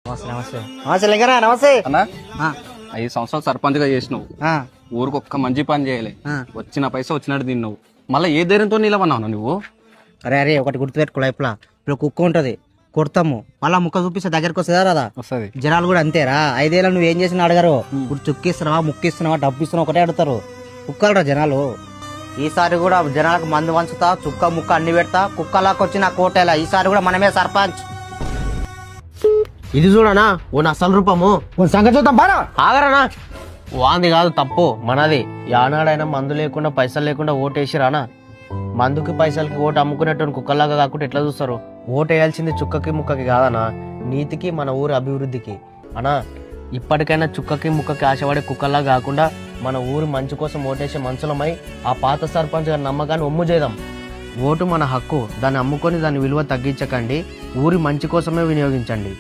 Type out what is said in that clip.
నమస్తే నమస్తే నమస్తే లింగరా నమస్తే అన్నా ఆ, 5 సంవత్సరాలు సర్పంచ్ గా చేసినావు. ఆ, ఊరికి ఒక్క మంచి పని చేయలే. ఆ. వచ్చిన పైసా వచ్చినట్టు తిన్నావు. మళ్ళీ ఏ ధైర్యంతో నిలవన్నావు నువ్వు? అరే అరే ఒకటి గుర్తుపెట్టుకో లైఫ్లా ఇప్పుడు కుక్క ఉంటది కొడతాము మళ్ళా ముక్క చూపిస్తే దగ్గరకు వస్తుందా రాదా వస్తుంది. జనాలు కూడా అంతేరా 5 ఏళ్ళు నువ్వు ఏం చేసినా అడగరు ఇప్పుడు చుక్కిస్తున్నావా ముక్కిస్తున్నావా డబ్బు ఇస్తున్నావా ఒకటే అడుగుతారు కుక్కలరా జనాలు. ఈసారి కూడా జనాలకు మందు వంచుతా చుక్క ముక్క అన్ని పెడతా కుక్కలాకి వచ్చి నా కోటేలా ఈసారి కూడా మనమే సర్పంచ్. ఇది చూడనా ఓ అసలు రూపము సంగతి చూద్దాం బాగా ఆగరానా వాంది కాదు తప్పు మనది. యానాడైనా మందు లేకుండా పైసలు లేకుండా ఓటేసి రానా మందుకి పైసలకి ఓటు అమ్ముకునేటువంటి కుక్కలాగా కాకుండా ఎట్లా చూస్తారు? ఓటు వేయాల్సింది చుక్కకి ముక్కకి కాదనా నీతికి మన ఊరి అభివృద్ధికి అనా. ఇప్పటికైనా చుక్కకి ముక్కకి ఆశపడే కుక్కల్లా కాకుండా మన ఊరి మంచి కోసం ఓటేసే మనుషులమై ఆ పాత సర్పంచ్ గారి నమ్మకాన్ని ఒమ్ము చేద్దాం. ఓటు మన హక్కు, దాన్ని అమ్ముకొని దాని విలువ తగ్గించకండి, ఊరి మంచి కోసమే వినియోగించండి.